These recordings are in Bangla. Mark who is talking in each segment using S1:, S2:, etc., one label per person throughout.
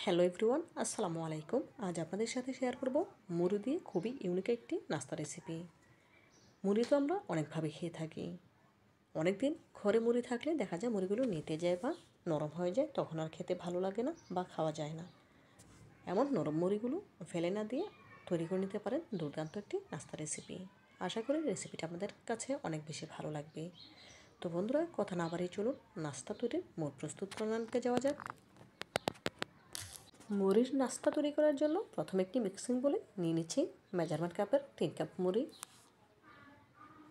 S1: হ্যালো এভরিওয়ান, আসসালামু আলাইকুম। আজ আপনাদের সাথে শেয়ার করব মুড়ি দিয়ে খুবই ইউনিক একটি নাস্তা রেসিপি। মুড়ি তো আমরা অনেকভাবে খেয়ে থাকি। অনেক দিন ঘরে মুড়ি থাকলে দেখা যায় মুড়িগুলো নিতে যায় বা নরম হয়ে যায়, তখন আর খেতে ভালো লাগে না বা খাওয়া যায় না। এমন নরম মুড়িগুলো ফেলে না দিয়ে তৈরি করে নিতে পারেন দুর্দান্ত একটি নাস্তা রেসিপি। আশা করি রেসিপিটা আপনাদের কাছে অনেক বেশি ভালো লাগবে। তো বন্ধুরা, কথা না বাড়িয়ে চলুন নাস্তা তৈরির মূল প্রস্তুত প্রণালীতে যাওয়া যাক। মুড়ির নাস্তা তৈরি করার জন্য প্রথমে একটি মিক্সিং বলে নিয়ে নিচ্ছি মেজারমেন্ট কাপের 3 কাপ মুড়ি।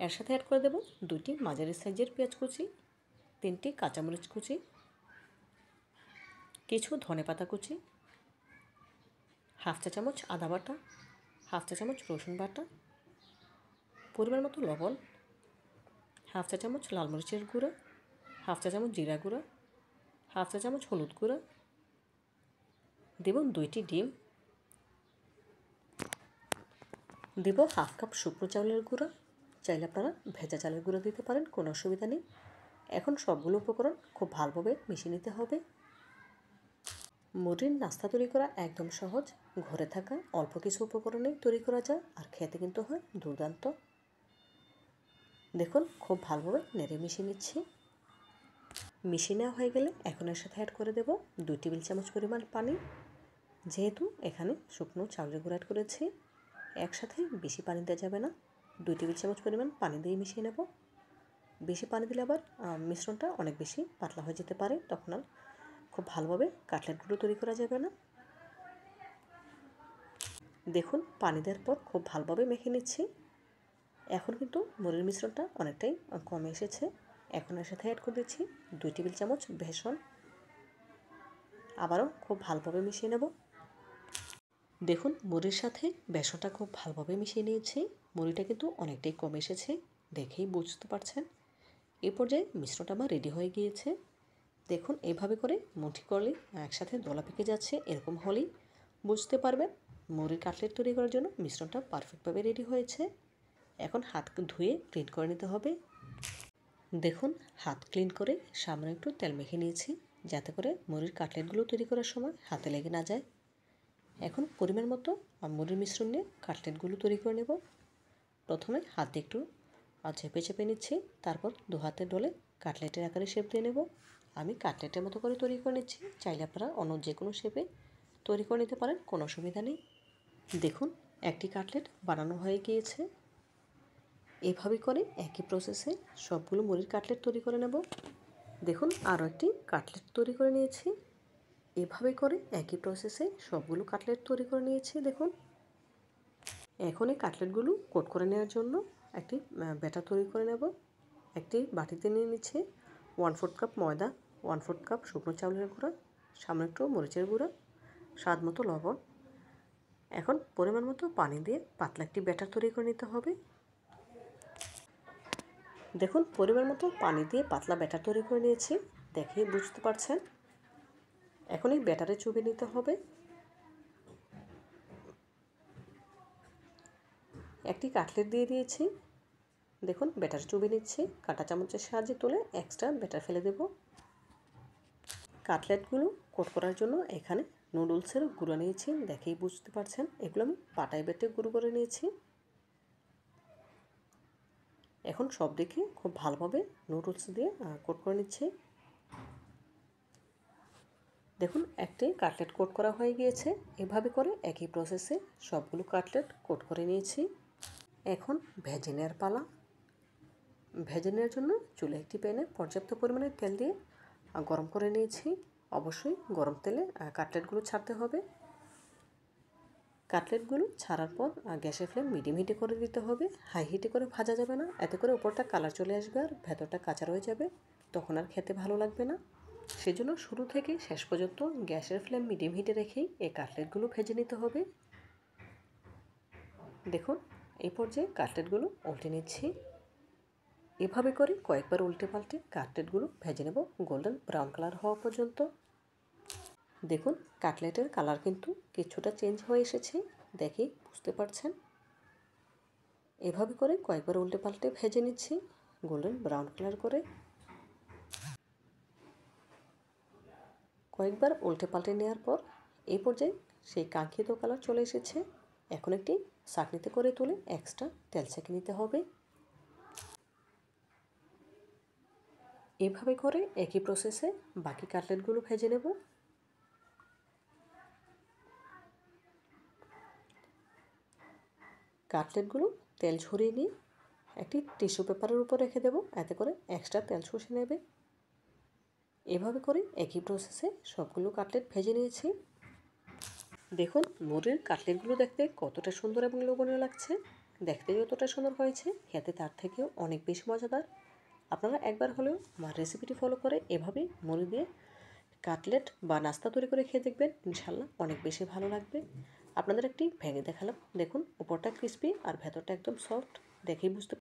S1: এর সাথে অ্যাড করে দেব 2টি মাঝারি সাইজের পেঁয়াজ কুচি, 3টি কাঁচামরিচ কুচি, কিছু ধনেপাতা কুচি, হাফ চা চামচ আদা বাটা, হাফ চা চামচ রসুন বাটা, পরিমাণ মতো লবণ, হাফ চা চামচ লাল মরিচের গুঁড়া, হাফ চা চামচ জিরা গুঁড়া, হাফ চা চামচ হলুদ গুঁড়া, দেব 2টি ডিম, দেব হাফ কাপ শুকনো চাউলের গুঁড়া। চাইলে আপনারা ভেজা চালের গুঁড়ো দিতে পারেন, কোনো অসুবিধা নেই। এখন সবগুলো উপকরণ খুব ভালোভাবে মিশিয়ে নিতে হবে। মুড়ির নাস্তা তৈরি করা একদম সহজ, ঘরে থাকা অল্প কিছু উপকরণেই তৈরি করা যায়, আর খেতে কিন্তু হয় দুর্দান্ত। দেখুন খুব ভালোভাবে নেড়ে মিশিয়ে নিচ্ছি। মিশিয়ে নেওয়া হয়ে গেলে এখন এর সাথে অ্যাড করে দেব 2 টেবিল চামচ পরিমাণ পানি। যেহেতু এখানে শুকনো চাউলের গুঁড়ো অ্যাড করেছি, একসাথে বেশি পানি দেওয়া যাবে না, 2 টেবিল চামচ পরিমাণ পানি দিয়ে মিশিয়ে নেব। বেশি পানি দিলে আবার মিশ্রণটা অনেক বেশি পাতলা হয়ে যেতে পারে, তখন আর খুব ভালোভাবে কাটলেটগুলো তৈরি করা যাবে না। দেখুন পানি দেওয়ার পর খুব ভালোভাবে মেখে নিচ্ছি। এখন কিন্তু মুড়ির মিশ্রণটা অনেকটাই কমে এসেছে। এখন এর সাথে অ্যাড করে দিচ্ছি 2 টেবিল চামচ বেসন। আবারও খুব ভালোভাবে মিশিয়ে নেব। দেখুন মুড়ির সাথে বেসনটা খুব ভালোভাবে মিশিয়ে নিয়েছি। মুড়িটা কিন্তু অনেকটাই কমে এসেছে, দেখেই বুঝতে পারছেন। এই পর্যায়ে মিশ্রণটা আমার রেডি হয়ে গিয়েছে। দেখুন এইভাবে করে মুঠি করলে একসাথে দলা পেকে যাচ্ছে, এরকম হলেই বুঝতে পারবেন মুড়ির কাটলেট তৈরি করার জন্য মিশ্রণটা পারফেক্টভাবে রেডি হয়েছে। এখন হাত ধুয়ে ক্লিন করে নিতে হবে। দেখুন হাত ক্লিন করে সামনে একটু তেল মেখে নিয়েছি, যাতে করে মুড়ির কাটলেটগুলো তৈরি করার সময় হাতে লেগে না যায়। এখন পরিমাণ মতো মুড়ির মিশ্রণ নিয়ে কাটলেটগুলো তৈরি করে নেব। প্রথমে হাতে একটু চেপে চেপে নিচ্ছি, তারপর দু হাতে ডলে কাটলেটের আকারে শেপ দিয়ে নেব। আমি কাটলেটের মতো করে তৈরি করে নিচ্ছি, চাইলে আপনারা অন্য যে কোনো শেপে তৈরি করে নিতে পারেন, কোনো অসুবিধা নেই। দেখুন একটি কাটলেট বানানো হয়ে গিয়েছে। এভাবে করে একই প্রসেসে সবগুলো মুড়ির কাটলেট তৈরি করে নেব। দেখুন আরও একটি কাটলেট তৈরি করে নিয়েছি। এভাবে করে একই প্রসেসে সবগুলো কাটলেট তৈরি করে নিয়েছি। দেখুন এখন এই কাটলেটগুলো কোট করে নেওয়ার জন্য একটি ব্যাটার তৈরি করে নেব। একটি বাটিতে নিয়ে নিচ্ছি 1/4 কাপ ময়দা, 1/4 কাপ শুকনো চাউলের গুঁড়া, সামান্য একটু মরিচের গুঁড়া, স্বাদ মতো লবণ। এখন পরিমাণ মতো পানি দিয়ে পাতলা একটি ব্যাটার তৈরি করে নিতে হবে। দেখুন পরিমাণ মতো পানি দিয়ে পাতলা ব্যাটার তৈরি করে নিয়েছি, দেখেই বুঝতে পারছেন। এখন এই ব্যাটারে চুবিয়ে নিতে হবে। একটি কাটলেট দিয়ে দিয়েছি, দেখুন ব্যাটার চুবিয়ে নিচ্ছি। কাঁটা চামচের সাহায্যে তুলে এক্সট্রা ব্যাটার ফেলে দেব। কাটলেটগুলো কোট করার জন্য এখানে নুডলসের গুঁড়ো নিয়েছি, দেখেই বুঝতে পারছেন। এগুলো আমি পাটায় বেটে গুঁড়ো করে নিয়েছি। এখন সব দিকে খুব ভালোভাবে নুডলস দিয়ে কোট করে নিচ্ছি। দেখুন একটি কাটলেট কোট করা হয়ে গিয়েছে। এভাবে করে একই প্রসেসে সবগুলো কাটলেট কোট করে নিয়েছি। এখন ভেজে নেওয়ার পালা। ভেজে নেওয়ার জন্য চুলে একটি প্যানে পর্যাপ্ত পরিমাণে তেল দিয়ে গরম করে নিয়েছি। অবশ্যই গরম তেলে কাটলেটগুলো ছাড়তে হবে। কাটলেটগুলো ছাড়ার পর গ্যাসের ফ্লেম মিডিয়াম হিটে করে দিতে হবে, হাই হিটে করে ভাজা যাবে না, এতে করে উপরটা কালার চলে আসবে আর ভেতরটা কাঁচা রয়ে যাবে, তখন আর খেতে ভালো লাগবে না। সেজন্য শুরু থেকে শেষ পর্যন্ত গ্যাসের ফ্লেম মিডিয়াম হিটে রেখেই এই কাটলেটগুলো ভেজে নিতে হবে। দেখুন এই পর্যায়ে কাটলেটগুলো উল্টে নিচ্ছি। এভাবে করে কয়েকবার উল্টে পাল্টে কাটলেটগুলো ভেজে নেব গোল্ডেন ব্রাউন কালার হওয়া পর্যন্ত। দেখুন কাটলেটের কালার কিন্তু কিছুটা চেঞ্জ হয়ে এসেছে, দেখেই বুঝতে পারছেন। এভাবে করে কয়েকবার উল্টে পাল্টে ভেজে নিচ্ছি গোল্ডেন ব্রাউন কালার করে। কয়েকবার উল্টে পাল্টে নেওয়ার পর এই পর্যায়ে সেই কাঙ্ক্ষিত কালার চলে এসেছে। এখন একটি ছাঁকনিতে করে তুলে এক্সট্রা তেল ছেঁকে নিতে হবে। এভাবে করে একই প্রসেসে বাকি কাটলেটগুলো ভেজে নেব। কাটলেটগুলো তেল ঝরিয়ে নিয়ে একটি টিস্যু পেপারের উপর রেখে দেব, এতে করে এক্সট্রা তেল শুষে নেবে। এভাবে করে একই প্রসেসে সবগুলো কাটলেট ভেজে নিয়েছি। দেখুন মুরগির কাটলেটগুলো দেখতে কতটা সুন্দর এবং লোভনীয় লাগছে। দেখতে যতটা সুন্দর হয়েছে, খেতে তার থেকেও অনেক বেশি মজাদার। আপনারা একবার হলেও আমার রেসিপিটি ফলো করে এভাবে মুরগি দিয়ে কাটলেট বা নাস্তা তৈরি করে খেয়ে দেখবেন, ইনশাল্লাহ অনেক বেশি ভালো লাগবে। আপনাদের একটি ভেঙে দেখালাম, দেখুন উপরটা ক্রিস্পি আর ভেতরটা একদম সফট, দেখেই বুঝতে